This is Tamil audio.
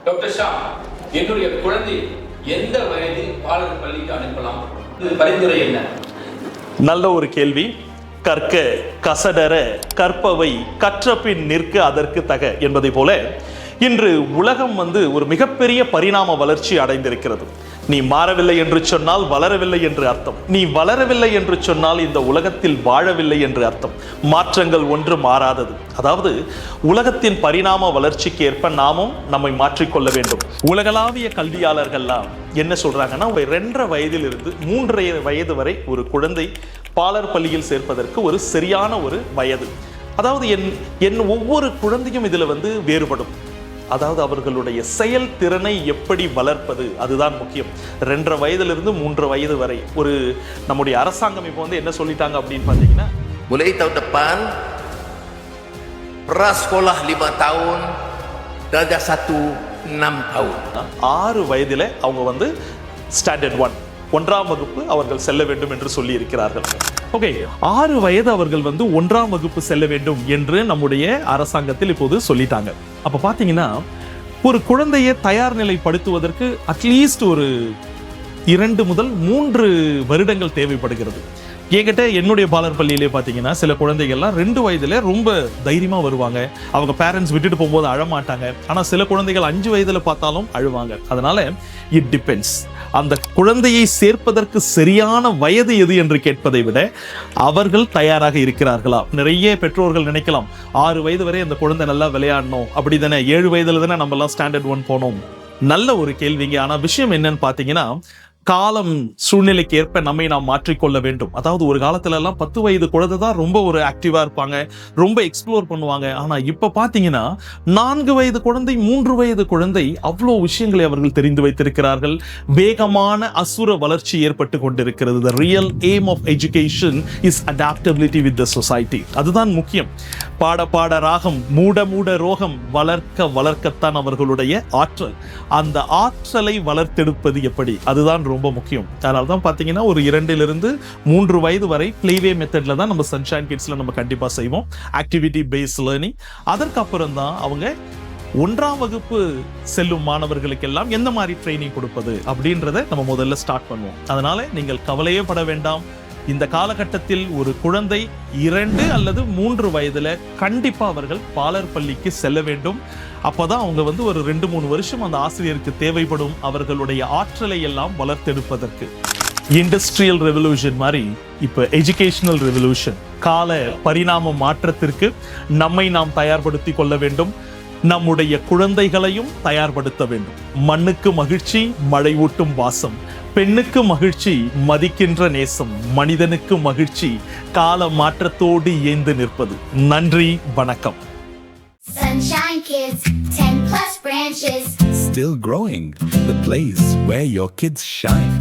டாக்டர் ஷா, என்னுடைய குழந்தை எந்த வயதில் பாலர் பள்ளிக்கு அனுப்பலாம்? பரிந்துரை என்ன? நல்ல ஒரு கேள்வி. கற்க கசடர கற்பவை கற்றபின் நிற்க அதற்கு தக என்பதை போல இன்று உலகம் ஒரு மிகப்பெரிய பரிணாம வளர்ச்சி அடைந்திருக்கிறது. நீ மாறவில்லை என்று சொன்னால் வளரவில்லை என்று அர்த்தம். நீ வளரவில்லை என்று சொன்னால் இந்த உலகத்தில் வாழவில்லை என்று அர்த்தம். மாற்றங்கள் ஒன்று மாறாதது. அதாவது உலகத்தின் பரிணாம வளர்ச்சிக்கு ஏற்ப நாமும் நம்மை மாற்றிக்கொள்ள வேண்டும். உலகளாவிய கல்வியாளர்கள்லாம் என்ன சொல்றாங்கன்னா, 2.5 வயதிலிருந்து 3 வயது வரை ஒரு குழந்தை பாலர் பள்ளியில் சேர்ப்பதற்கு ஒரு சரியான ஒரு வயது. அதாவது என் ஒவ்வொரு குழந்தையும் இதுல வேறுபடும். அதாவது அவர்களுடைய செயல்திறனை எப்படி வளர்ப்பது, அதுதான் முக்கியம். 2.5 வயதிலிருந்து 3 வயது வரை ஒரு நம்முடைய அரசாங்கம் இப்போ என்ன சொல்லிட்டாங்க அப்படின்னு பார்த்தீங்கன்னா, mulai tahun depan prasekolah 5 tahun darjah 1 6 tahun. 6 வயதில் அவங்க ஸ்டாண்டர்ட் 1ஆம் வகுப்பு அவர்கள் செல்ல வேண்டும் என்று சொல்லி இருக்கிறார்கள். ஓகே, 6 வயது அவர்கள் 1ஆம் வகுப்பு செல்ல வேண்டும் என்று நம்முடைய அரசாங்கத்தில் இப்போது சொல்லிட்டாங்க. அப்ப பாத்தீங்கன்னா ஒரு குழந்தையை தயார் நிலைப்படுத்துவதற்கு அட்லீஸ்ட் ஒரு 2 முதல் 3 வருடங்கள் தேவைப்படுகிறது. என்கிட்ட என்னுடைய பாலர் பள்ளியிலே பார்த்தீங்கன்னா சில குழந்தைகள்லாம் 2 வயதுல ரொம்ப தைரியமாக வருவாங்க. அவங்க பேரண்ட்ஸ் விட்டுட்டு போகும்போது அழமாட்டாங்க. ஆனால் சில குழந்தைகள் 5 வயதுல பார்த்தாலும் அழுவாங்க. அதனால இட் டிபெண்ட்ஸ். அந்த குழந்தையை சேர்ப்பதற்கு சரியான வயது எது என்று கேட்பதை விட அவர்கள் தயாராக இருக்கிறார்களா? நிறைய பெற்றோர்கள் நினைக்கலாம், 6 வயது வரை அந்த குழந்தை நல்லா விளையாடணும், அப்படி தானே 7 வயதுல தானே நம்ம எல்லாம் ஸ்டாண்டர்ட் 1 போனோம். நல்ல ஒரு கேள்விங்க. ஆனால் விஷயம் என்னன்னு பார்த்தீங்கன்னா, காலம் சூழ்நிலைக்கு ஏற்ப நம்மை நாம் மாற்றிக்கொள்ள வேண்டும். அதாவது ஒரு காலத்துல எல்லாம் 10 வயது குழந்தை தான் ரொம்ப ஒரு ஆக்டிவா இருப்பாங்க, ரொம்ப எக்ஸ்ப்ளோர் பண்ணுவாங்க. ஆனா இப்ப பாத்தீங்கன்னா 4 வயது குழந்தை, 3 வயது குழந்தை அவ்வளோ விஷயங்களை அவர்கள் தெரிந்து வைத்திருக்கிறார்கள். வேகமான அசுர வளர்ச்சி ஏற்பட்டு கொண்டிருக்கிறது. The real aim of education is adaptability with the society. அதுதான் முக்கியம். பாட பாட ராகம், மூட மூட ரோகம், வளர்க்க வளர்க்கத்தான் அவர்களுடைய ஆற்றல். அந்த ஆற்றலை வளர்த்தெடுப்பது எப்படி, அதுதான் ரொம்ப முக்கியம். அதனால தான் பார்த்தீங்கன்னா ஒரு 2 to 3 வயது வரை பிளேவே மெத்தட்ல தான் நம்ம சன்ஷைன் கிட்ஸ்ல நம்ம கண்டிப்பா செய்வோம். Activity based learning. அதற்கப்புறம் தான் அவங்க 1ஆம் வகுப்பு செல்லும் மாணவர்களுக்கெல்லாம் எந்த மாதிரி ட்ரைனிங் கொடுப்பது அப்படின்றத நம்ம முதல்ல ஸ்டார்ட் பண்ணுவோம். அதனால நீங்கள் கவலையே பட வேண்டாம். இந்த காலகட்டத்தில் ஒரு குழந்தை 2 அல்லது 3 வயதுல கண்டிப்பா அவர்கள் பாலர் பள்ளிக்கு செல்ல வேண்டும். அப்பதான் அவங்க ஒரு 2-3 வருஷம் அந்த ஆசிரியருக்கு தேவைப்படும் அவர்களுடைய ஆற்றலை எல்லாம் வளர்த்தெடுப்பதற்கு. இண்டஸ்ட்ரியல் ரெவல்யூஷன் மாதிரி இப்ப எஜுகேஷனல் ரெவல்யூஷன். கால பரிணாம மாற்றத்திற்கு நம்மை நாம் தயார்படுத்தி கொள்ள வேண்டும். நம்முடைய குழந்தைகளையும் தயார்படுத்த வேண்டும். மண்ணுக்கு மகிழ்ச்சி மழை ஊட்டும் வாசம், பெண்ணுக்கு மகிழ்ச்சி மதிக்கின்ற நேசம், மனிதனுக்கு மகிழ்ச்சி கால மாற்றத்தோடு இயைந்து நிற்பது. நன்றி, வணக்கம். Sunshine Kids, 10+ branches. Still growing, the place where your kids shine.